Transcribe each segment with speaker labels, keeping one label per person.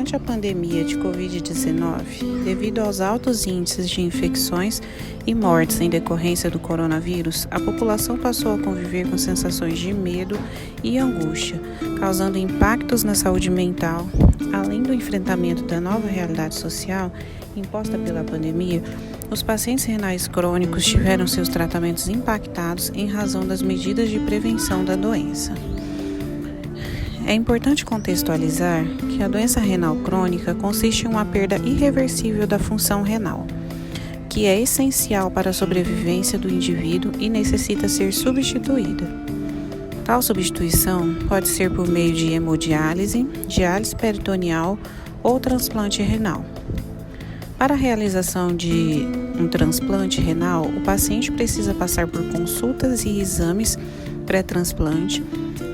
Speaker 1: Durante a pandemia de Covid-19, devido aos altos índices de infecções e mortes em decorrência do coronavírus, a população passou a conviver com sensações de medo e angústia, causando impactos na saúde mental. Além do enfrentamento da nova realidade social imposta pela pandemia, os pacientes renais crônicos tiveram seus tratamentos impactados em razão das medidas de prevenção da doença. É importante contextualizar que a doença renal crônica consiste em uma perda irreversível da função renal, que é essencial para a sobrevivência do indivíduo e necessita ser substituída. Tal substituição pode ser por meio de hemodiálise, diálise peritoneal ou transplante renal. Para a realização de um transplante renal, o paciente precisa passar por consultas e exames pré-transplante,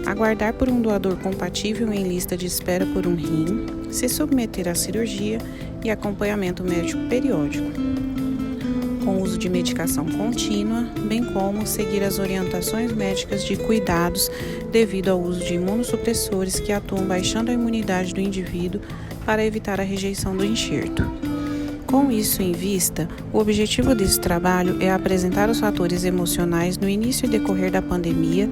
Speaker 1: aguardar por um doador compatível em lista de espera por um rim, se submeter à cirurgia e acompanhamento médico periódico, com uso de medicação contínua, bem como seguir as orientações médicas de cuidados devido ao uso de imunossupressores que atuam baixando a imunidade do indivíduo para evitar a rejeição do enxerto. Com isso em vista, o objetivo desse trabalho é apresentar os fatores emocionais no início e decorrer da pandemia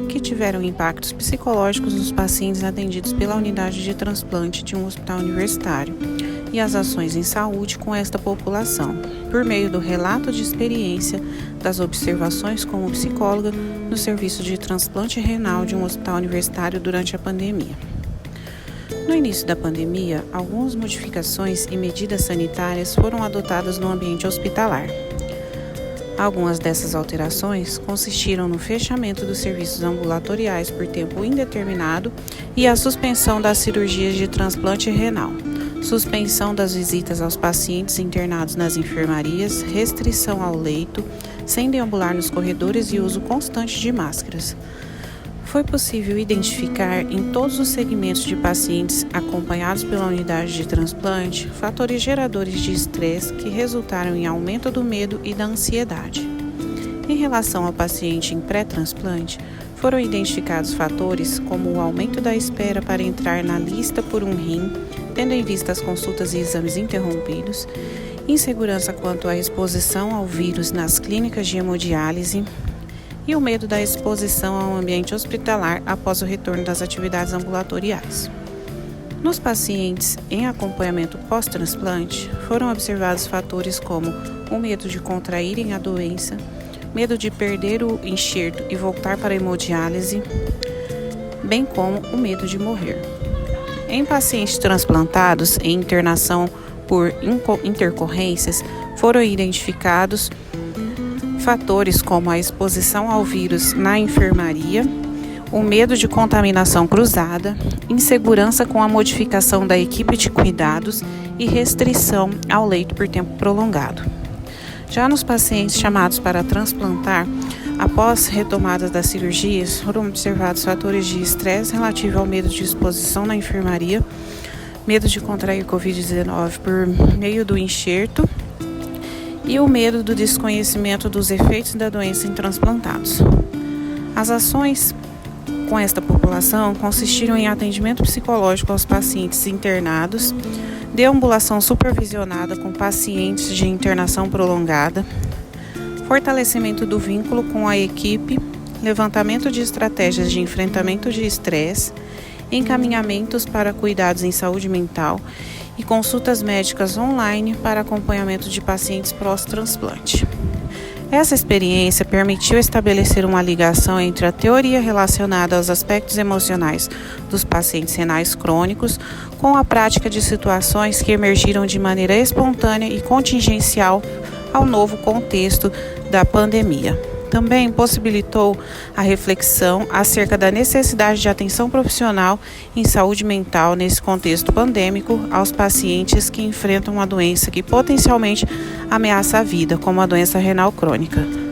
Speaker 1: que tiveram impactos psicológicos nos pacientes atendidos pela unidade de transplante de um hospital universitário e as ações em saúde com esta população, por meio do relato de experiência das observações como psicóloga no serviço de transplante renal de um hospital universitário durante a pandemia. No início da pandemia, algumas modificações e medidas sanitárias foram adotadas no ambiente hospitalar. Algumas dessas alterações consistiram no fechamento dos serviços ambulatoriais por tempo indeterminado e a suspensão das cirurgias de transplante renal, suspensão das visitas aos pacientes internados nas enfermarias, restrição ao leito, sem deambular nos corredores e uso constante de máscaras. Foi possível identificar em todos os segmentos de pacientes acompanhados pela unidade de transplante fatores geradores de estresse que resultaram em aumento do medo e da ansiedade. Em relação ao paciente em pré-transplante, foram identificados fatores como o aumento da espera para entrar na lista por um rim, tendo em vista as consultas e exames interrompidos, insegurança quanto à exposição ao vírus nas clínicas de hemodiálise, e o medo da exposição ao ambiente hospitalar após o retorno das atividades ambulatoriais. Nos pacientes em acompanhamento pós-transplante, foram observados fatores como o medo de contraírem a doença, medo de perder o enxerto e voltar para a hemodiálise, bem como o medo de morrer. Em pacientes transplantados em internação por intercorrências, foram identificados fatores como a exposição ao vírus na enfermaria, o medo de contaminação cruzada, insegurança com a modificação da equipe de cuidados e restrição ao leito por tempo prolongado. Já nos pacientes chamados para transplantar, após retomada das cirurgias, foram observados fatores de estresse relativo ao medo de exposição na enfermaria, medo de contrair Covid-19 por meio do enxerto, e o medo do desconhecimento dos efeitos da doença em transplantados. As ações com esta população consistiram em atendimento psicológico aos pacientes internados, deambulação supervisionada com pacientes de internação prolongada, fortalecimento do vínculo com a equipe, levantamento de estratégias de enfrentamento de estresse, encaminhamentos para cuidados em saúde mental e consultas médicas online para acompanhamento de pacientes pós-transplante. Essa experiência permitiu estabelecer uma ligação entre a teoria relacionada aos aspectos emocionais dos pacientes renais crônicos com a prática de situações que emergiram de maneira espontânea e contingencial ao novo contexto da pandemia. Também possibilitou a reflexão acerca da necessidade de atenção profissional em saúde mental nesse contexto pandêmico aos pacientes que enfrentam uma doença que potencialmente ameaça a vida, como a doença renal crônica.